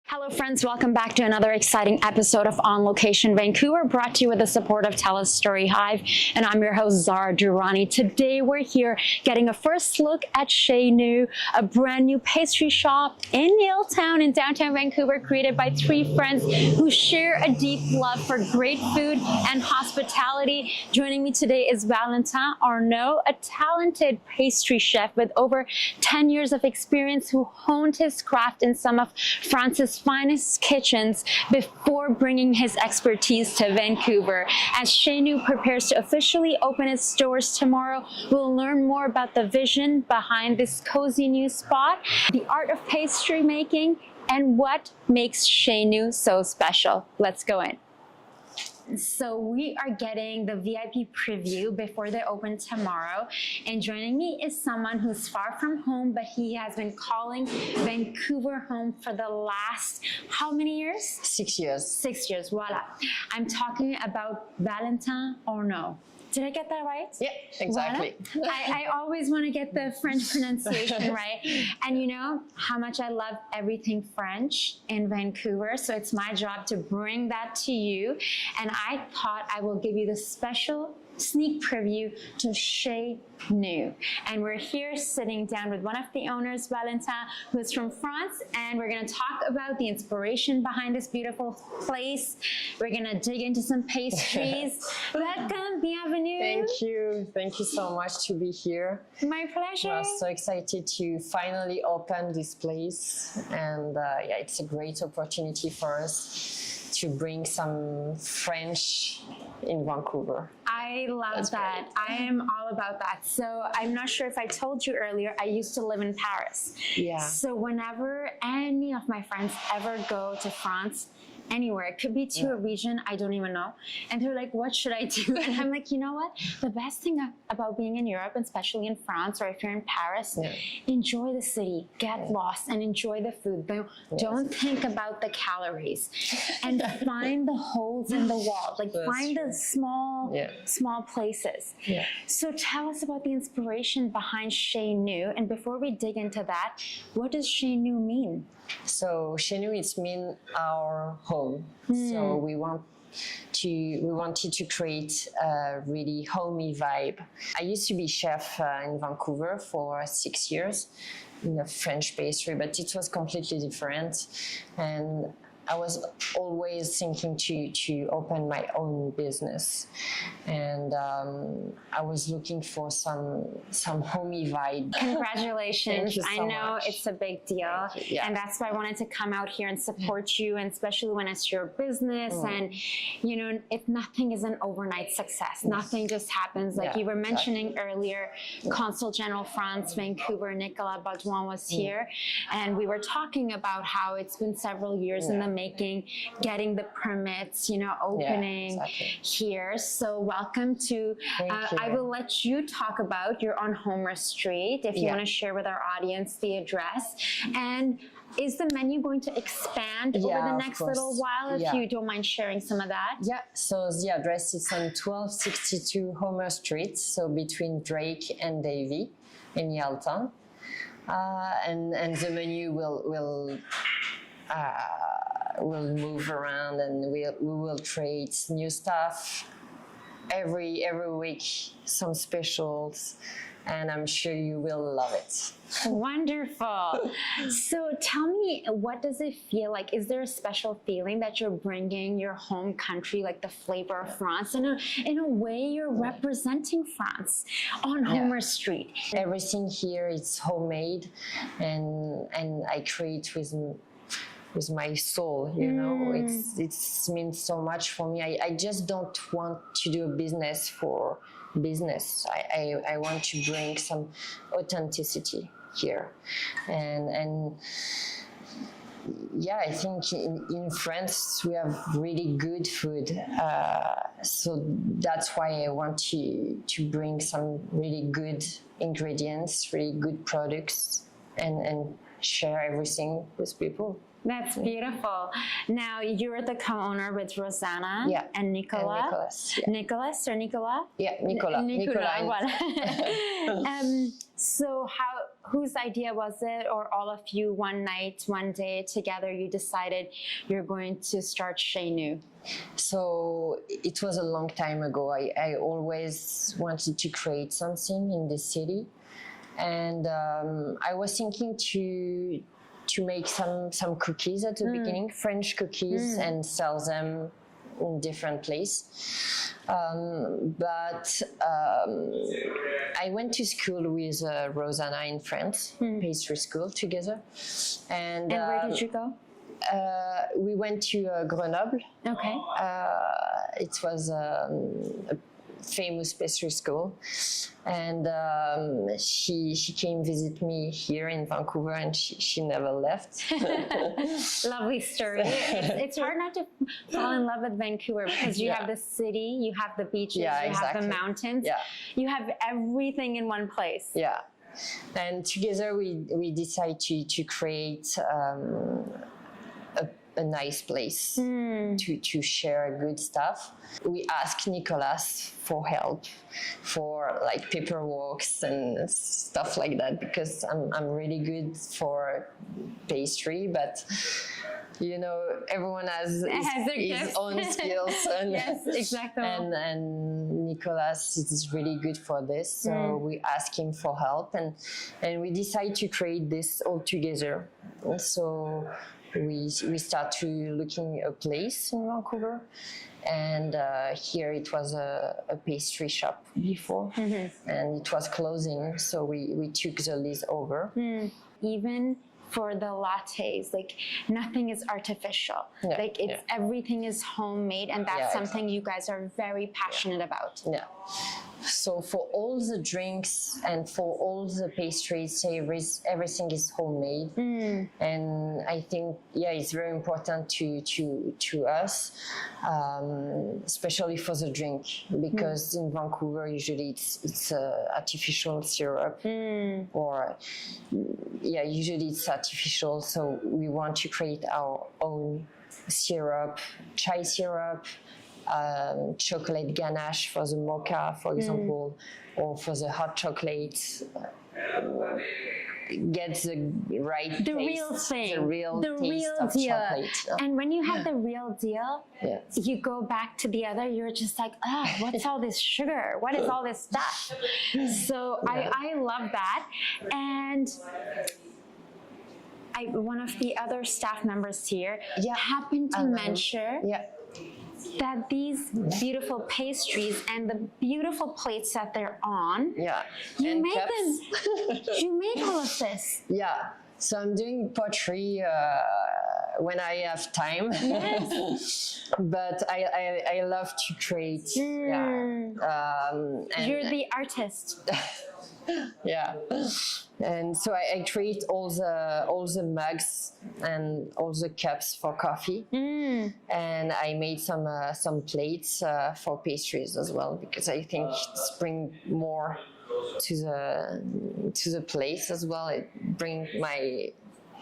Hello friends, welcome back to another exciting episode of On Location Vancouver, brought to you with the support of TELUS STORYHIVE, and I'm your host Zara Durrani. Today we're here getting a first look at Chez Nous, a brand new pastry shop in Yaletown in downtown Vancouver, created by three friends who share a deep love for great food and hospitality. Joining me today is Valentin Arnault, a talented pastry chef with over 10 years of experience who honed his craft in some of France's finest kitchens before bringing his expertise to Vancouver. As Chez Nous prepares to officially open its doors tomorrow, we'll learn more about the vision behind this cozy new spot, the art of pastry making, and what makes Chez Nous so special. Let's go in. So we are getting the VIP preview before they open tomorrow, and joining me is someone who's far from home, but he has been calling Vancouver home for the last how many years? 6 years. 6 years, voila. I'm talking about Valentin Arnault. Did I get that right? Yeah, exactly. Voilà. I always want to get the French pronunciation right. And you know how much I love everything French in Vancouver, so it's my job to bring that to you. And I thought I will give you the special sneak preview to Chez Nous. And we're here sitting down with one of the owners, Valentin, who is from France, and we're going to talk about the inspiration behind this beautiful place. We're going to dig into some pastries. Welcome, bienvenue. Thank you so much to be here. My pleasure. We're so excited to finally open this place, and yeah, it's a great opportunity for us to bring some French in Vancouver. I love that. I am all about that. So I'm not sure if I told you earlier, I used to live in Paris. Yeah. So whenever any of my friends ever go to France, anywhere, it could be to a region I don't even know, and they're like, what should I do? And I'm like, you know what, the best thing about being in Europe, and especially in France, or if you're in Paris, enjoy the city, get lost, and enjoy the food. Don't think about the calories, and find the holes in the wall, like find the small places. So tell us about the inspiration behind Chez Nous, and before we dig into that, what does Chez Nous mean? So Chez Nous, it means our home. So we wanted to create a really homey vibe. I used to be chef in Vancouver for 6 years in a French pastry, but it was completely different. And I was always thinking to open my own business, and I was looking for some homey vibe. Congratulations. Thank you so I know much. it's a big deal, and that's why I wanted to come out here and support you, and especially when it's your business. And you know, if nothing is an overnight success, nothing just happens. Like you were mentioning earlier, Consul General France Vancouver Nicolas Baudouin was here, and we were talking about how it's been several years in the making, getting the permits, you know, opening here. So welcome to, I will let you talk about, you're on Homer Street, if you want to share with our audience the address. And is the menu going to expand over the next little while, if you don't mind sharing some of that? Yeah, so the address is on 1262 Homer Street, so between Drake and Davie in Yaletown. And the menu will move around, and we will create new stuff every week, some specials, and I'm sure you will love it. Wonderful. So tell me, what does it feel like? Is there a special feeling that you're bringing your home country, like the flavor of France? In a way, you're representing France on Homer Street. Everything here is homemade, and I create with my soul, you know. It means so much for me. I just don't want to do a business for business. I want to bring some authenticity here, and yeah, I think in France we have really good food, so that's why I want to bring some really good ingredients, really good products, and share everything with people. That's beautiful. Now, you're the co-owner with Rosanna and Nicolas. And Nicolas. Nicolas or Nicolas? Yeah, Nicolas. Nicolas. Voilà. So whose idea was it, or all of you one night, one day together, you decided you're going to start Chez Nous? So it was a long time ago. I always wanted to create something in the city, and I was thinking to make some cookies at the beginning, French cookies, and sell them in different places. But I went to school with Rosanna in France, pastry school together. And where did you go? We went to Grenoble. Okay. It was a famous pastry school, and she came visit me here in Vancouver, and she never left. Lovely story. It's hard not to fall in love with Vancouver because you have the city, you have the beaches, you have the mountains, you have everything in one place. Yeah, and together we decided to create a nice place to share good stuff. We asked Nicolas for help for like paperwork and stuff like that, because I'm really good for pastry, but you know, everyone has his own skills. And, yes, exactly. And Nicolas is really good for this, so we asked him for help, and we decided to create this all together. And so we start to looking a place in Vancouver, and here it was a pastry shop before, and it was closing, so we took the lease over. Even for the lattes, like nothing is artificial. Like it's everything is homemade, and that's something you guys are very passionate about. Yeah. So for all the drinks and for all the pastries, savories, everything is homemade. And I think, it's very important to us, especially for the drink, because in Vancouver usually it's artificial syrup, or usually it's artificial. So we want to create our own syrup, chai syrup, chocolate ganache for the mocha, for example, or for the hot chocolate. Get the right taste, real thing, the real deal. Chocolate. And when you have the real deal, you go back to the other, you're just like, what's all this sugar? What is all this stuff? So I love that. And one of the other staff members here happened to mention that these beautiful pastries and the beautiful plates that they're on, you made them. You made all of this. Yeah. So I'm doing pottery when I have time. Yes. But I love to create. And you're the artist. Yeah, and so I create all the mugs and all the cups for coffee, and I made some plates for pastries as well, because I think it's bring more to the place as well. It bring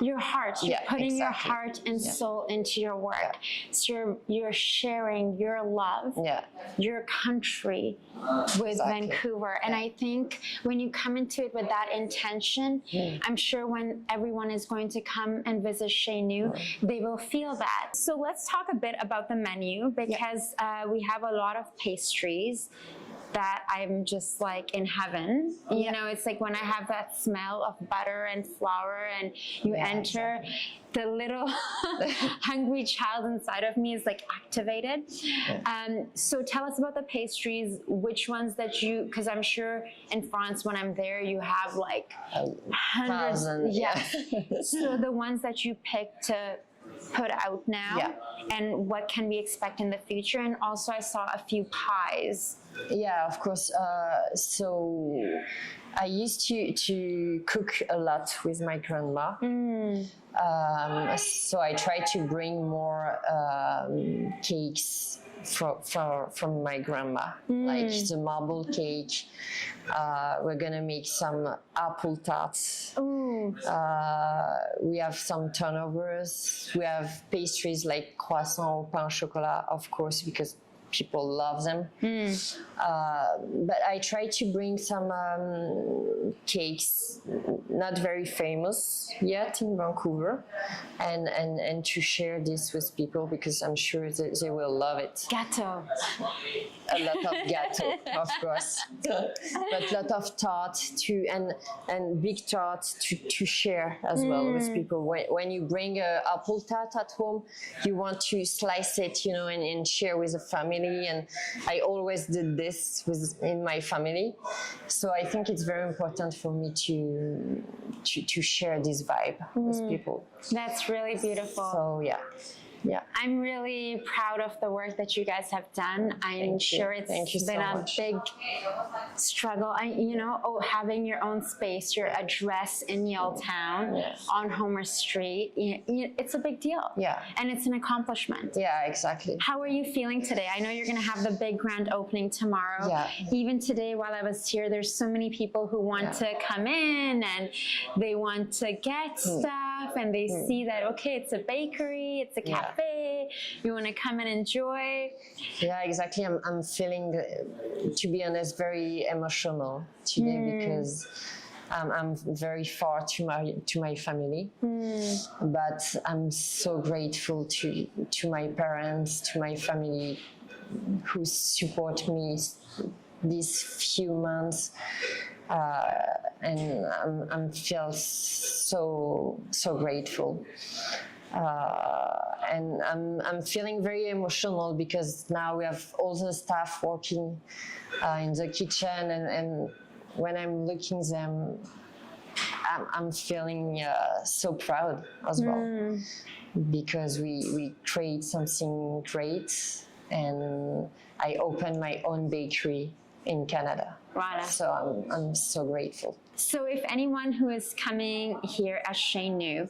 your heart. You're putting your heart and soul into your work. So you're sharing your love, your country with Vancouver. And I think when you come into it with that intention, I'm sure when everyone is going to come and visit Chez Nous, they will feel that. So let's talk a bit about the menu, because we have a lot of pastries that I'm just like in heaven. You know, it's like when I have that smell of butter and flour, and you enter, the little hungry child inside of me is like activated. So tell us about the pastries, which ones that you, because I'm sure in France when I'm there you have like hundreds. So the ones that you pick to put out now, and what can we expect in the future? And also I saw a few pies. Yeah, of course. So I used to cook a lot with my grandma. So I try to bring more cakes from my grandma, like the marble cake. We're gonna make some apple tarts. We have some turnovers. We have pastries like croissant or pain au chocolat, of course, because people love them. But I try to bring some cakes not very famous yet in Vancouver, and to share this with people, because I'm sure that they will love it. Gâteau. A lot of gâteau, of course, but a lot of tart too, and big tart to share as well with people. When you bring a apple tart at home, you want to slice it, you know, and share with the family. And I always did this in my family, so I think it's very important for me to share this vibe with people. That's really beautiful. So yeah, I'm really proud of the work that you guys have done. I'm sure it's been a big struggle. Having your own space, your address in Yaletown on Homer Street, it's a big deal. Yeah. And it's an accomplishment. Yeah, exactly. How are you feeling today? I know you're going to have the big grand opening tomorrow. Yeah. Even today while I was here, there's so many people who want to come in and they want to get stuff, and they see that, okay, it's a bakery, it's a cafe, you want to come and enjoy. Yeah, exactly. I'm feeling, to be honest, very emotional today because I'm very far to my family, but I'm so grateful to my parents, to my family, who support me these few months, and I'm feel so grateful. And I'm feeling very emotional because now we have all the staff working in the kitchen, and when I'm looking them, I'm feeling so proud as well, because we create something great, and I opened my own bakery in Canada. Voilà. So I'm so grateful. So if anyone who is coming here at Chez Nous,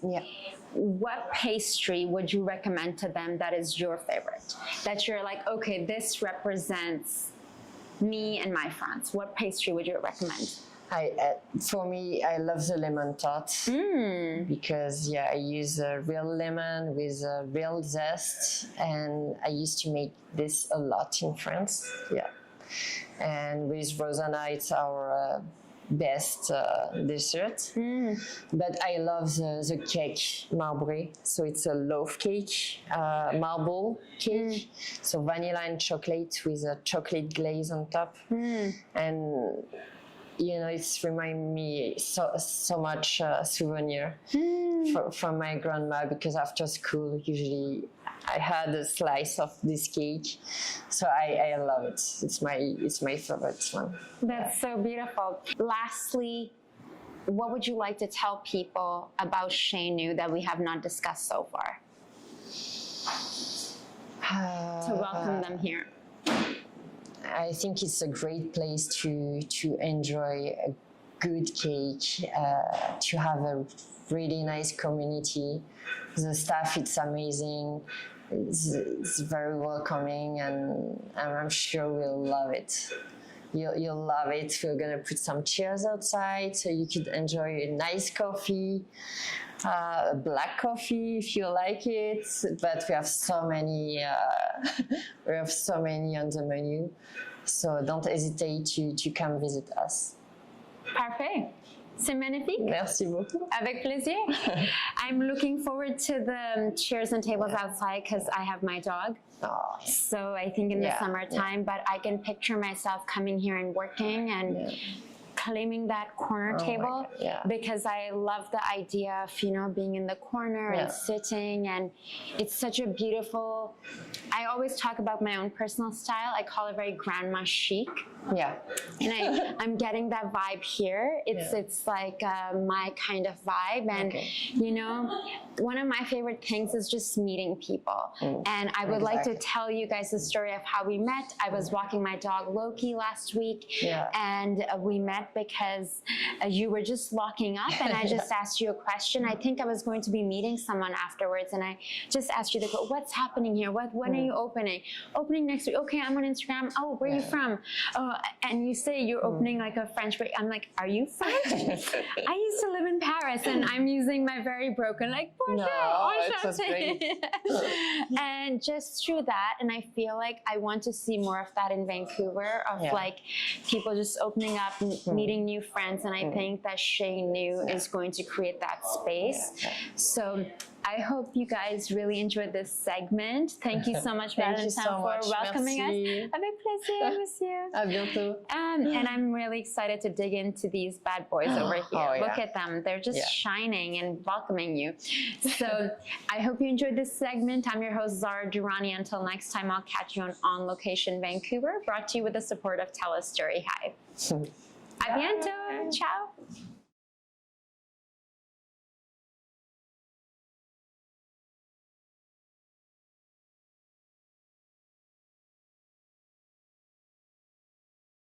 what pastry would you recommend to them that is your favorite? That you're like, okay, this represents me and my France. What pastry would you recommend? For me, I love the lemon tart because I use a real lemon with a real zest, and I used to make this a lot in France. Yeah, and with Rosanna, it's our best dessert. But I love the cake marbré, so it's a loaf cake, marble cake, so vanilla and chocolate with a chocolate glaze on top, and it's remind me so much souvenir from my grandma, because after school usually I had a slice of this cake, so I love it. It's my favorite one. That's so beautiful. Lastly, what would you like to tell people about Chez Nous that we have not discussed so far? To welcome them here. I think it's a great place to enjoy a good cake, to have a really nice community. The staff, it's amazing. It's very welcoming, and I'm sure we'll love it. You'll love it. We're gonna put some chairs outside so you could enjoy a nice coffee, black coffee if you like it. But we have so many. We have so many on the menu, so don't hesitate to come visit us. Parfait. C'est magnifique. Merci beaucoup. Avec plaisir. I'm looking forward to the chairs and tables outside because I have my dog. Oh. So I think in the summertime, but I can picture myself coming here and working and claiming that corner table, because I love the idea of, being in the corner and sitting, and it's such a beautiful, I always talk about my own personal style. I call it very grandma chic. Yeah. And I'm getting that vibe here. It's like my kind of vibe. And, one of my favorite things is just meeting people. And I would like to tell you guys the story of how we met. I was walking my dog Loki last week, and we met because you were just locking up and I just asked you a question. I think I was going to be meeting someone afterwards and I just asked you, what's happening here? When are you opening? Opening next week. Okay, I'm on Instagram. Oh, where are you from? Oh, and you say you're opening like a French break. I'm like, are you French? I used to live in Paris and I'm using my very broken like, bonjour, and just through that. And I feel like I want to see more of that in Vancouver, of like people just opening up, meeting new friends. And I think that Chez Nous is going to create that space. So I hope you guys really enjoyed this segment. Thank you so much, Valentin, for welcoming us. Avec plaisir, monsieur. À bientôt. And I'm really excited to dig into these bad boys over here. Look at them. They're just shining and welcoming you. So I hope you enjoyed this segment. I'm your host, Zara Durrani. Until next time, I'll catch you on Location Vancouver, brought to you with the support of TELUS STORYHIVE. A bientôt. Ciao.